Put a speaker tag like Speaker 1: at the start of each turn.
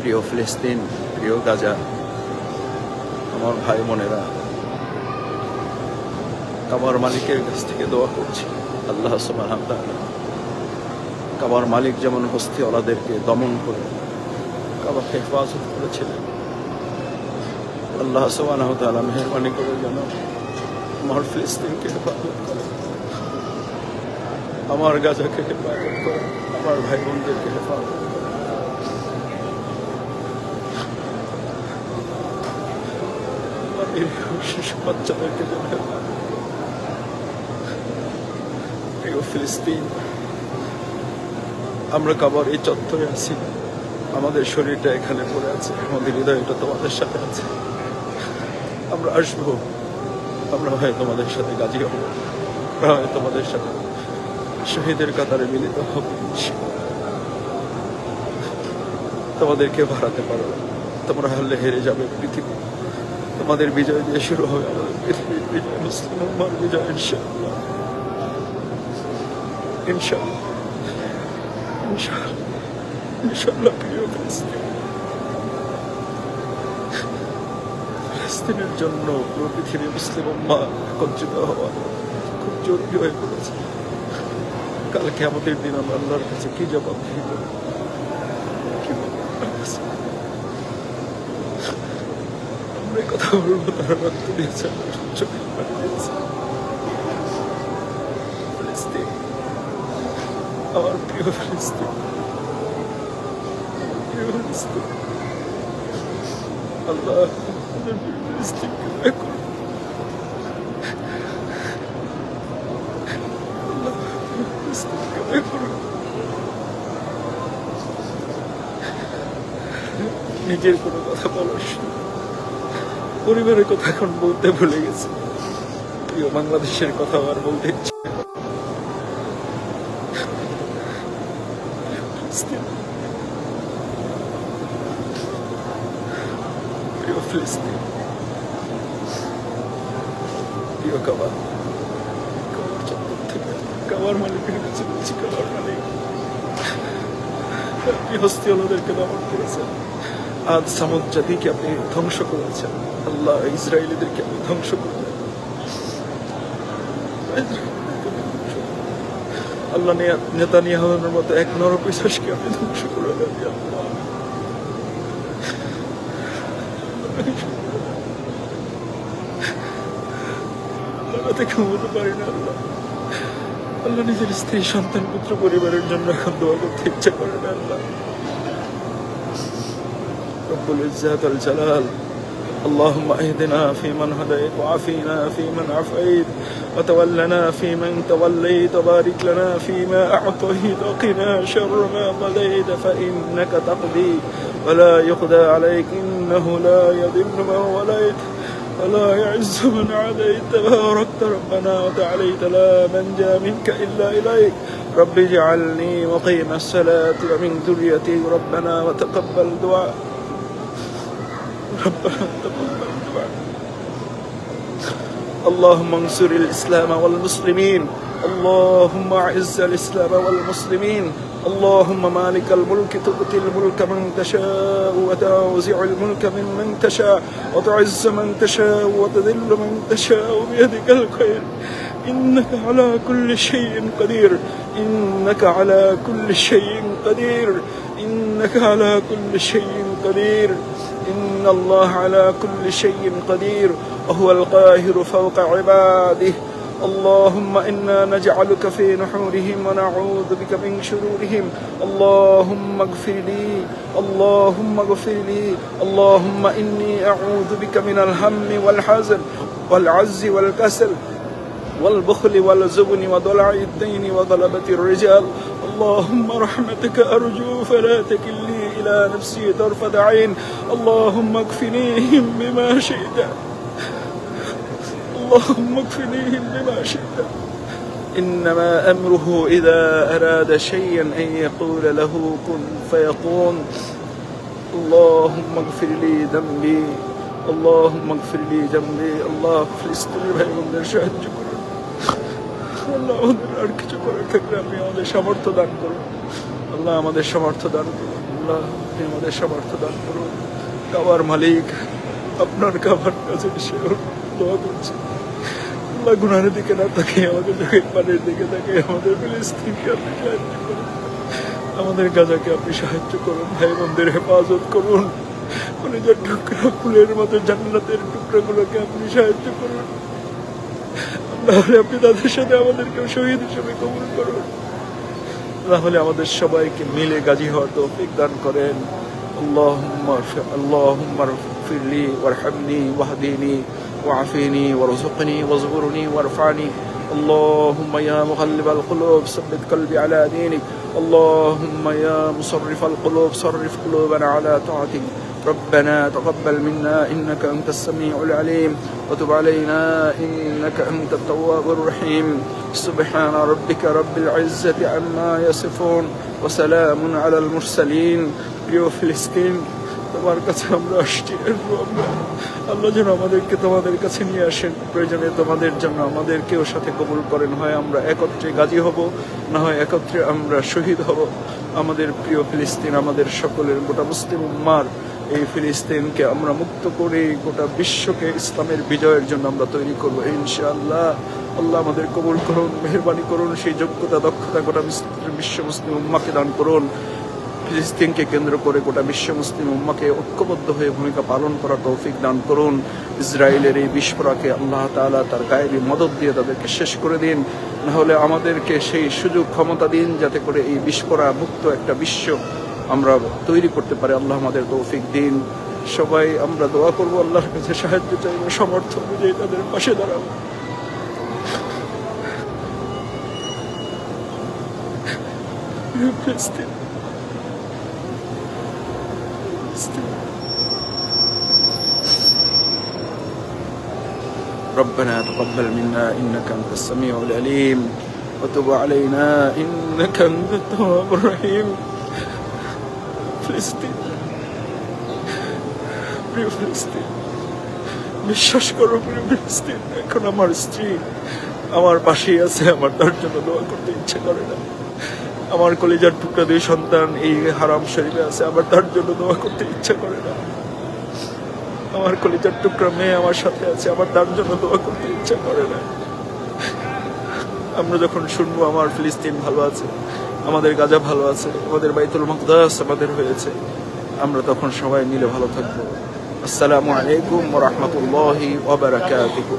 Speaker 1: প্রিয় ফিলিস্তিন, প্রিয় গাজা, আমার ভাই বোনেরা, কাবার মালিকের কাছ থেকে দোয়া করছি আল্লাহ সুবহানাহু ওয়া তাআলা কাবার মালিক যেমন হস্তিওয়ালাদেরকে দমন করে কাবাকে হেফাজত করেছিলেন, আল্লাহ সুবহানাহু ওয়া তাআলা মেহেরবানি করে যেন আমার ফিলিস্তিনকে হেফাজত করে, আমার গাজাকে হেফাজত করে, আমার ভাই বোনদেরকে হেফাজত করে। শিশু বাচ্চাদেরকে যেন হেফাজত করে। প্রিয় ফিলিস্তিন, আমরা কাবার এই চত্বরে আছি, আমাদের শরীরটা এখানে পড়ে আছে, আমাদের হৃদয়টা তোমাদের সাথে আছে। আমরা আসবো, আমরা হয় তোমাদের সাথে গাজী হব, আমরা হয় তোমাদের সাথে শহীদের কাতারে মিলিত হব। তোমাদেরকে হারাতে পারো না, তোমরা হারলে হেরে যাবে পৃথিবী, তোমাদের বিজয় দিয়ে শুরু হবে আমাদের পৃথিবীর বিজয়, মুসলিম উম্মার বিজয় ইনশাআল্লাহ, ইনশাআল্লাহ, ইনশাআল্লাহ, ইনশাআল্লাহ। প্রিয় ফিলিস্তিন, ফিলিস্তিনের জন্য পুরো পৃথিবী মুসলিম উম্মাহ একত্রিত হওয়া খুব জরুরি হয়ে পড়েছে। কালকে আমাদের দিন আমরা আল্লাহর কাছে কি জবাবদিহি করব, কি বলবো? আমরা কথা বলবো, তারা রক্ত দিয়েছে, চোখে পানি দিয়েছে। ফিলিস্তিন, আমার প্রিয় ফিলিস্তিন, প্রিয় ফিলিস্তিন, আল্লাহ আমাদের প্রিয় ফিলিস্তিনকে দয়া করুন। আল্লাহ প্রিয় ফিলিস্তিনকে দয়া করুন। নিজের কোনো কথা বলার পরিবারের কথা এখন বলতে ভুলে গেছে, প্রিয় বাংলাদেশের কথা আর বলতে ইচ্ছে। প্রিয় ফিলিস্তিন, প্রিয় কাবার, কাবার চত্বর থেকে কাবার মালিকের কাছে বলছি, কাবার মালিক, আপনি হস্তিওয়ালাদেরকে দমন করেছেন, আজ সামুদ জাতিকে আপনি ধ্বংস করেছেন, আল্লাহ ইসরায়েলিদেরকে আপনি ধ্বংস করলেন, আল্লাহ নেতানিয়াহুর মতো এক নরপিশাচকে আপনি ধ্বংস করে দেন। আল্লাহ ক্ষমতা পারি না, আল্লাহ আল্লাহ নিজের স্ত্রী সন্তান পুত্র পরিবারের জন্য এখন দোয়া করতে ইচ্ছা করে না। আল্লাহ রব্বুল ইজ্জাত ওয়াল জালাল, اللهم اهدنا فيمن هديت وعافنا فيمن عافيت وتولنا فيمن توليت وبارك لنا فيما أعطيت وقنا شر ما قضيت فإنك تقضي ولا يقضى عليك إنه لا يذل من وليت ولا يعز من عاديت تباركت ربنا وتعاليت لا منجا منك إلا إليك رب اجعلني مقيم الصلاة ومن ذريتي ربنا وتقبل دعاء ربنا تقبل دعاء. اللهم انصر الإسلام والمسلمين، اللهم أعز الإسلام والمسلمين، اللهم مالك الملك تؤتي الملك من تشاء وتنزع الملك ممن تشاء وتعز من تشاء وتذل من تشاء بيدك الخير إنك على كل شيء قدير، إنك على كل شيء قدير، إنك على كل شيء قدير، إن الله على كل شيء قدير وهو القاهر فوق عباده. اللهم إنا نجعلك في نحورهم ونعوذ بك من شرورهم. اللهم اغفر لي، اللهم اغفر لي، اللهم إني أعوذ بك من الهم والحزن والعجز والكسل والبخل والجبن وضلع الدين وغلبة الرجال. اللهم رحمتك أرجو فلا تكلني إلى نفسي طرفة عين. اللهم اكفنيهم بما شئت، اللهم اكفنيهم بما شئت. إنما أمره إذا أراد شيئا أن يقول له كن فيكون. اللهم اغفر لي ذنبي، اللهم اغفر لي ذنبي। الله ফিলিস্তিনি ভাই বোনদের সাহায্য করুন, আল্লাহ আমাদের আর কিছু করে থাকলে আপনি আমাদের সামর্থ্য দান করুন, আল্লাহ আমাদের সামর্থ্য দান করুন। আল্লাহ আপনি আমাদের সামর্থ্য দান করুন। কাবার মালিক, আপনার কাবার কাছে এসে দোয়া করছি, আল্লাহ গুনাহের দিকে না তাকিয়ে আমাদের চোখের পানির দিকে তাকিয়ে আমাদের ফিলিস্তিনকে আপনি সাহায্য করুন, আমাদের গাজাকে আপনি সাহায্য করুন, ভাই বোনদের হেফাজত করুন, কলিজার টুকরা ফুলের মতো জান্নাতের টুকরাগুলোকে আপনি সাহায্য করুন। তাহলে আপনি তাদের সাথে আমাদেরকেও শহীদ হিসেবে কবুল করুন, তাহলে আমাদের সবাইকে মিলে গাজী হওয়ার তৌফিক দান করেন। আল্লাহুম্মা ইগফিরলি ওয়ারহামনি ওয়াহদিনি ওয়াআফিনি ওয়ারযুকনি ওয়াজবুরনি ওয়ারফানি। اللهم يا مقلب القلوب ثبت قلبي على دينك. اللهم يا مصرف القلوب صرف قلوبنا على طاعتك. ربنا تقبل منا إنك أنت السميع العليم وتب علينا إنك أنت التواب الرحيم. سبحان ربك رب العزة عما يصفون وسلام على المرسلين. প্রিয় ফিলিস্তিন, তোমার কাছে আমরা আসছি, আল্লাহ যেন আমাদেরকে তোমাদের কাছে নিয়ে আসেন। প্রয়োজনে তোমাদের জন্য আমাদেরকেও সাথে কবুল করেন। হয় আমরা একত্রে গাজী হব, না হয় একত্রে আমরা শহীদ হব। আমাদের প্রিয় ফিলিস্তিন, আমাদের সকলের গোটা মুসলিম উম্মার এই ফিলিস্তিনকে আমরা মুক্ত করে গোটা বিশ্বকে ইসলামের বিজয়ের জন্য আমরা তৈরি করবো ইনশাআল্লাহ। আল্লাহ আমাদের কবুল করুন, মেহেরবানি করুন, সেই যোগ্যতা দক্ষতা গোটা বিশ্ব মুসলিম উম্মাকে দান করুন। ফিলিস্তিনকে কেন্দ্র করে গোটা বিশ্ব মুসলিম উম্মাকে ঐক্যবদ্ধ হয়ে ভূমিকা পালন করা তৌফিক দান করুন। ইসরায়েলের এই বিস্ফোরণকে আল্লাহ তাআলা তার গায়েবী মদদ দিয়ে তাদেরকে শেষ করে দিন, না হলে আমাদেরকে সেই সুযোগ ক্ষমতা দিন যাতে করে এই বিস্ফোরণ মুক্ত একটা বিশ্ব আমরা তৈরি করতে পারি। আল্লাহ আমাদের তৌফিক দিন। সবাই আমরা দোয়া করবো, আল্লাহর কাছে সাহায্য চাইবো, সমর্থ অনুযায়ী তাদের পাশে দাঁড়াবো। ফিলিস্তিন ربنا تقبل منا إنك أنت السميع العليم وتب علينا إنك أنت التواب الرحيم. ফিলিস্তিন, প্রিয় ফিলিস্তিন, বিশ্বাস করো প্রিয় ফিলিস্তিন, এখন আমার স্ত্রী আমার পাশেই আছে, আমার তার জন্য দোয়া করতে ইচ্ছে করে না। আমার কলিজার টুকরা দুই সন্তান এই হারাম শরীফে আছে, আমার তার জন্য দোয়া করতে ইচ্ছে করে না। আমার কলিজার টুকরা মেয়ে আমার সাথে আছে, আমার তার জন্য দোয়া করতে ইচ্ছা করে না। আমরা যখন শুনবো আমার ফিলিস্তিন ভালো আছে, আমাদের গাজা ভালো আছে, আমাদের বাইতুল মুকদ্দাস আমাদের হয়েছে, আমরা তখন সবাই মিলে ভালো থাকবো। আসসালামু আলাইকুম ওয়া রাহমাতুল্লাহি ওয়া বারাকাতুহু।